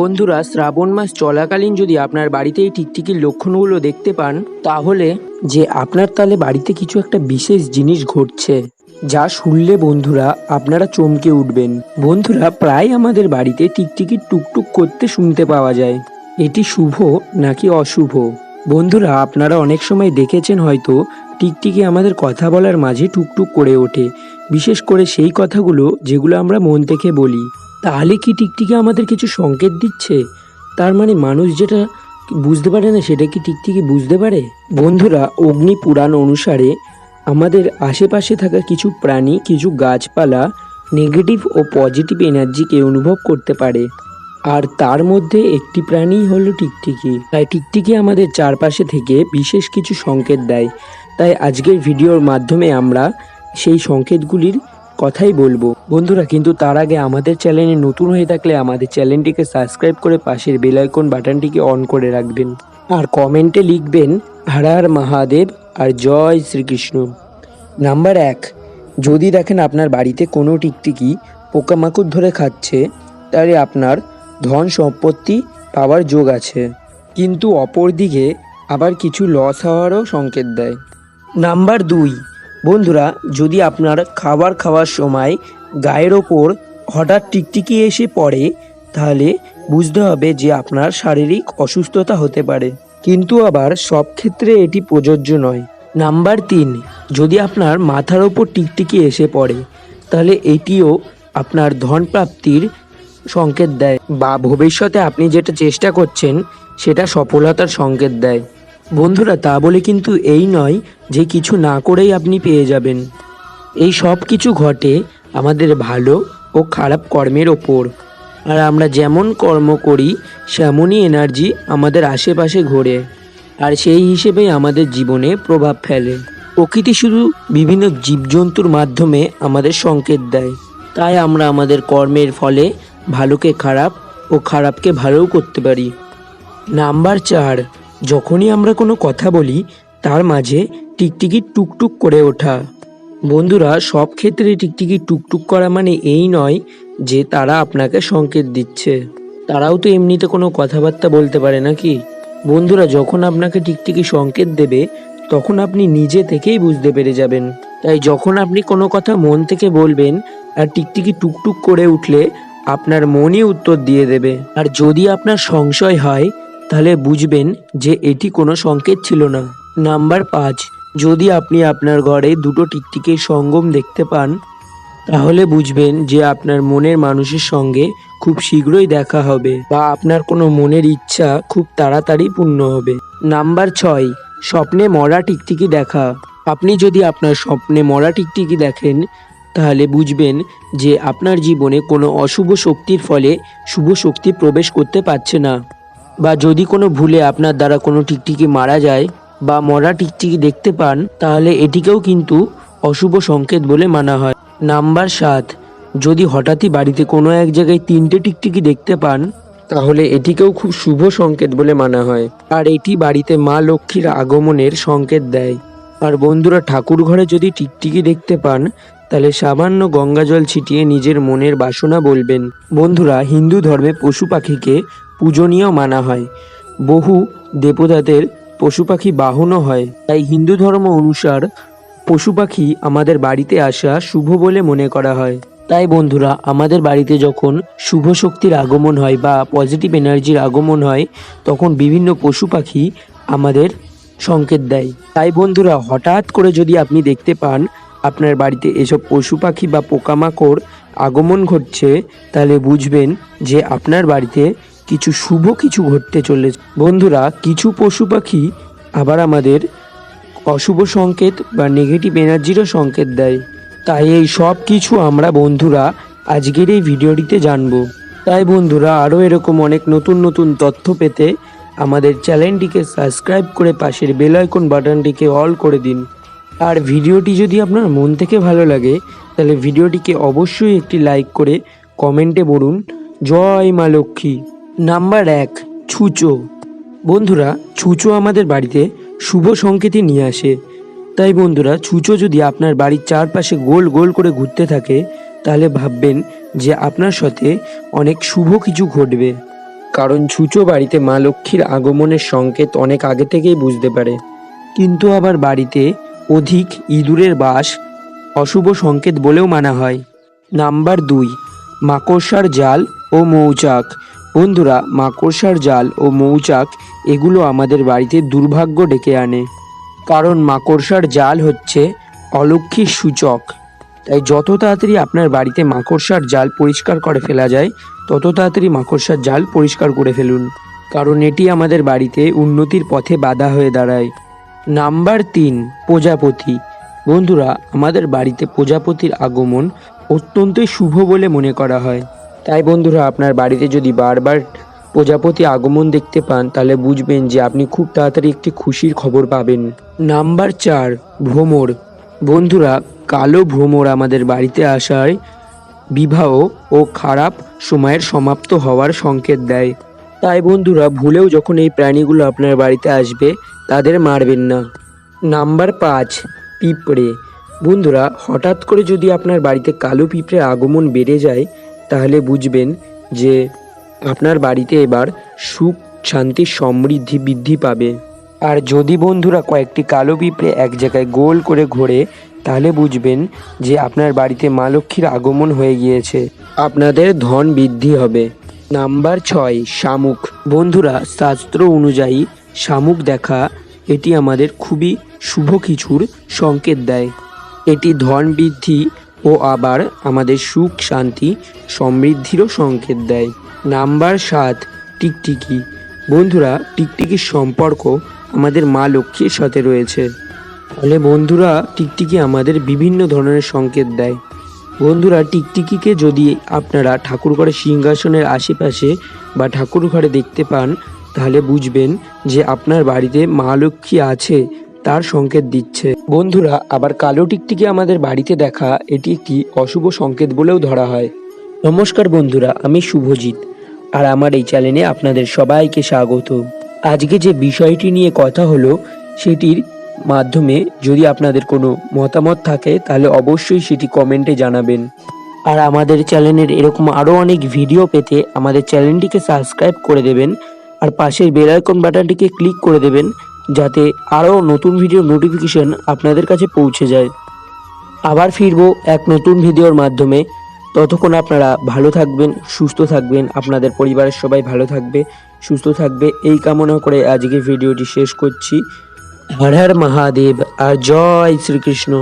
বন্ধুরা, শ্রাবণ মাস চলাকালীন যদি আপনার বাড়িতে এই টিকটিকির লক্ষণগুলো দেখতে পান, তাহলে যে আপনার তাহলে বাড়িতে কিছু একটা বিশেষ জিনিস ঘটছে, যা শুনলে বন্ধুরা আপনারা চমকে উঠবেন। বন্ধুরা, প্রায় আমাদের বাড়িতে টিকটিকি টুকটুক করতে শুনতে পাওয়া যায়। এটি শুভ নাকি অশুভ? বন্ধুরা, আপনারা অনেক সময় দেখেছেন হয়তো টিকটিকি আমাদের কথা বলার মাঝে টুকটুক করে ওঠে, বিশেষ করে সেই কথাগুলো যেগুলো আমরা মন থেকে বলি। তাহলে কি টিকটিকি আমাদের কিছু সংকেত দিচ্ছে? তার মানে মানুষ যেটা বুঝতে পারে না, সেটা কি টিকটিকি বুঝতে পারে? বন্ধুরা, অগ্নি পুরাণ অনুসারে আমাদের আশেপাশে থাকা কিছু প্রাণী, কিছু গাছপালা নেগেটিভ ও পজিটিভ এনার্জিকে অনুভব করতে পারে, আর তার মধ্যে একটি প্রাণী হলো টিকটিকি। তাই টিকটিকি আমাদের চারপাশে থেকে বিশেষ কিছু সংকেত দেয়। তাই আজকের ভিডিওর মাধ্যমে আমরা সেই সংকেতগুলির কথাই বলবো। বন্ধুরা, কিন্তু তার আগে আমাদের চ্যানেলে নতুন হয়ে থাকলে আমাদের চ্যানেলটিকে সাবস্ক্রাইব করে পাশের বেল আইকন বাটনটিকে অন করে রাখবেন, আর কমেন্টে লিখবেন হর হর মহাদেব আর জয় শ্রীকৃষ্ণ। নাম্বার 1, যদি দেখেন আপনার বাড়িতে কোনো টিকটিকি পোকামাকড় ধরে খাচ্ছে, তাহলে আপনার ধন সম্পত্তি পাওয়ার যোগ আছে, কিন্তু অপরদিকে আবার কিছু লস হওয়ারও সংকেত দেয়। নাম্বার 2, বন্ধুরা, যদি আপনার খাবার খাওয়ার সময় গায়ের ওপর হঠাৎ টিকটিকি এসে পড়ে, তাহলে বুঝতে হবে যে আপনার শারীরিক অসুস্থতা হতে পারে, কিন্তু আবার সব ক্ষেত্রে এটি প্রযোজ্য নয়। নাম্বার 3, যদি আপনার মাথার ওপর টিকটিকি এসে পড়ে, তাহলে এটিও আপনার ধন প্রাপ্তির সংকেত দেয়, বা ভবিষ্যতে আপনি যেটা চেষ্টা করছেন সেটা সফলতার সংকেত দেয়। বন্ধুরা, তা বলে কিন্তু এই নয় যে কিছু না করেই আপনি পেয়ে যাবেন। এই সব কিছু ঘটে আমাদের ভালো ও খারাপ কর্মের ওপর, আর আমরা যেমন কর্ম করি সেমনই এনার্জি আমাদের আশেপাশে ঘোরে, আর সেই হিসেবেই আমাদের জীবনে প্রভাব ফেলে। প্রকৃতি শুধু বিভিন্ন জীবজন্তুর মাধ্যমে আমাদের সংকেত দেয়, তাই আমরা আমাদের কর্মের ফলে ভালোকে খারাপ ও খারাপকে ভালোও করতে পারি। নাম্বার 4, যখনই আমরা কোনো কথা বলি তার মাঝে টিকটিকি টুকটুক করে ওঠা। বন্ধুরা, সব ক্ষেত্রে টিকটিকি টুকটুক করা মানে এই নয় যে তারা আপনাকে সংকেত দিচ্ছে। তারাও তো এমনিতে কোনো কথাবার্তা বলতে পারে নাকি? বন্ধুরা, যখন আপনাকে টিকটিকি সংকেত দেবে তখন আপনি নিজে থেকেই বুঝতে পেরে যাবেন। তাই যখন আপনি কোনো কথা মন থেকে বলবেন আর টিকটিকি টুকটুক করে উঠলে আপনার মনই উত্তর দিয়ে দেবে। আর যদি আপনার সংশয় হয় তাহলে বুঝবেন যে এটি কোনো সংকেত ছিল না। নাম্বার 5, যদি আপনি আপনার ঘরে দুটো টিকটিকির সঙ্গম দেখতে পান, তাহলে বুঝবেন যে আপনার মনের মানুষের সঙ্গে খুব শীঘ্রই দেখা হবে, বা আপনার কোনো মনের ইচ্ছা খুব তাড়াতাড়ি পূর্ণ হবে। নাম্বার 6, স্বপ্নে মরা টিকটিকি দেখা। আপনি যদি আপনার স্বপ্নে মরা টিকটিকি দেখেন, তাহলে বুঝবেন যে আপনার জীবনে কোনো অশুভ শক্তির ফলে শুভ শক্তি প্রবেশ করতে পারছে না, বা যদি কোনো ভুলে আপনার দ্বারা কোনো টিকটিকি মারা যায় বা মরা টিকটিকি দেখতে পান, তাহলে এটিকেও কিন্তু অশুভ সংকেত বলে মানা হয়। নাম্বার 7, যদি হঠাৎই বাড়িতে কোনো এক জায়গায় 3টে টিকটিকি দেখতে পান, তাহলে এটিকেও খুব শুভ সংকেত বলে মানা হয়, আর এটি বাড়িতে মা লক্ষ্মীর আগমনের সংকেত দেয়। আর বন্ধুরা, ঠাকুর ঘরে যদি টিকটিকি দেখতে পান, তাহলে সামান্য গঙ্গা জল ছিটিয়ে নিজের মনের বাসনা বলবেন। বন্ধুরা, হিন্দু ধর্মে পশু পাখিকে পূজনীয় মানা হয়। বহু দেবতাদের পশু পাখি বাহনও হয়, তাই হিন্দু ধর্ম অনুসার পশু পাখি আমাদের বাড়িতে আসা শুভ বলে মনে করা হয়। তাই বন্ধুরা, আমাদের বাড়িতে যখন শুভ শক্তির আগমন হয় বা পজিটিভ এনার্জির আগমন হয়, তখন বিভিন্ন পশু পাখি আমাদের সংকেত দেয়। তাই বন্ধুরা, হঠাৎ করে যদি আপনি দেখতে পান আপনার বাড়িতে এসব পশু পাখি বা পোকামাকড় আগমন ঘটছে, তাহলে বুঝবেন যে আপনার বাড়িতে শুভ কিছু ঘটতে চলেছে। বন্ধুরা, কিছু পশু পাখি আবার আমাদের অশুভ সংকেত বা নেগেটিভ এনার্জিরও সংকেত দেয়। তাই এই সব কিছু আমরা বন্ধুরা আজকের এই ভিডিওটিতে জানবো। তাই বন্ধুরা, আরও এরকম অনেক নতুন নতুন তথ্য পেতে আমাদের চ্যানেলটিকে সাবস্ক্রাইব করে পাশের বেল আইকন বাটনটিকে অল করে দিন। আর ভিডিওটি যদি আপনার মন থেকে ভালো লাগে, তাহলে ভিডিওটিকে অবশ্যই একটি লাইক করে কমেন্টে বলুন জয় মা লক্ষ্মী। নাম্বার 1, ছুঁচো। বন্ধুরা, ছুঁচো আমাদের বাড়িতে শুভ সংকেতই নিয়ে আসে। তাই বন্ধুরা, ছুঁচো যদি আপনার বাড়ির চারপাশে গোল গোল করে ঘুরতে থাকে, তাহলে ভাববেন যে আপনার সাথে অনেক শুভ কিছু ঘটবে। কারণ ছুঁচো বাড়িতে মা লক্ষ্মীর আগমনের সংকেত অনেক আগে থেকেই বুঝতে পারে। কিন্তু আবার বাড়িতে অধিক ইঁদুরের বাস অশুভ সংকেত বলেও মানা হয়। নাম্বার 2, মাকড়সার জাল ও মৌচাক। বন্ধুরা, মাকড়সার জাল ও মৌচাক এগুলো আমাদের বাড়িতে দুর্ভাগ্য ডেকে আনে। কারণ মাকড়সার জাল হচ্ছে অলক্ষ্মীর সূচক। তাই যত তাড়াতাড়ি আপনার বাড়িতে মাকড়সার জাল পরিষ্কার করে ফেলা যায় তত তাড়াতাড়ি মাকড়সার জাল পরিষ্কার করে ফেলুন, কারণ এটি আমাদের বাড়িতে উন্নতির পথে বাধা হয়ে দাঁড়ায়। নাম্বার 3, প্রজাপতি। বন্ধুরা, আমাদের বাড়িতে প্রজাপতির আগমন অত্যন্তই শুভ বলে মনে করা হয়। তাই বন্ধুরা, আপনার বাড়িতে যদি বারবার প্রজাপতি আগমন দেখতে পান তাহলে বুঝবেন যে আপনি খুব তাড়াতাড়ি একটি খুশির খবর পাবেন। নাম্বার 4, ভ্রমর। বন্ধুরা, কালো ভ্রমর আমাদের বাড়িতে আসায় বিবাহ ও খারাপ সময়ের সমাপ্ত হওয়ার সংকেত দেয়। তাই বন্ধুরা, ভুলেও যখন এই প্রাণীগুলো আপনার বাড়িতে আসবে তাদের মারবেন না। নাম্বার 5, পিঁপড়ে। বন্ধুরা, হঠাৎ করে যদি আপনার বাড়িতে কালো পিঁপড়ের আগমন বেড়ে যায় তাহলে বুঝবেন যে আপনার বাড়িতে এবার সুখ শান্তি সমৃদ্ধি বৃদ্ধি পাবে। আর যদি বন্ধুরা কয়েকটি কালো পিঁপড়ে এক জায়গায় গোল করে ঘোরে তাহলে বুঝবেন যে আপনার বাড়িতে মা লক্ষ্মীর আগমন হয়ে গিয়েছে, আপনাদের ধন বৃদ্ধি হবে। নাম্বার 6, শামুক। বন্ধুরা, শাস্ত্র অনুযায়ী শামুক দেখা এটি আমাদের খুবই শুভ কিছুর সংকেত দেয়। এটি ধন বৃদ্ধি ও আবার আমাদের সুখ শান্তি সমৃদ্ধিরও সংকেত দেয়। নাম্বার 7, টিকটিকি। বন্ধুরা, টিকটিকির সম্পর্ক আমাদের মা লক্ষ্মীর সাথে রয়েছে। তাহলে বন্ধুরা, টিকটিকি আমাদের বিভিন্ন ধরনের সংকেত দেয়। বন্ধুরা, টিকটিকিকে যদি আপনারা ঠাকুরঘরের সিংহাসনের আশেপাশে বা ঠাকুর ঘরে দেখতে পান তাহলে বুঝবেন যে আপনার বাড়িতে মা লক্ষ্মী আছে, তার সংকেত দিচ্ছে। বন্ধুরা, আবার কালো টিকটিকি আমাদের বাড়িতে দেখা এটি একটি অশুভ সংকেত বলেও ধরা হয়। নমস্কার বন্ধুরা, আমি শুভজিৎ আর আমার এই চ্যানেলে আপনাদের সবাইকে স্বাগত। আজকে যে বিষয়টি নিয়ে কথা হলো সেটির মাধ্যমে যদি আপনাদের কোনো মতামত থাকে তাহলে অবশ্যই সেটি কমেন্টে জানাবেন। আর আমাদের চ্যানেলের এরকম আরও অনেক ভিডিও পেতে আমাদের চ্যানেলটিকে সাবস্ক্রাইব করে দেবেন আর পাশের বেল আইকন বাটনটিকে ক্লিক করে দেবেন যাতে আরও নতুন ভিডিও নোটিফিকেশন আপনাদের কাছে পৌঁছে যায়। আবার ফিরবো এক নতুন ভিডিওর মাধ্যমে। ততক্ষণ আপনারা ভালো থাকবেন, সুস্থ থাকবেন, আপনাদের পরিবারের সবাই ভালো থাকবে, সুস্থ থাকবে এই কামনা করে আজকে ভিডিওটি শেষ করছি। হর হর মহাদেব আর জয় শ্রীকৃষ্ণ।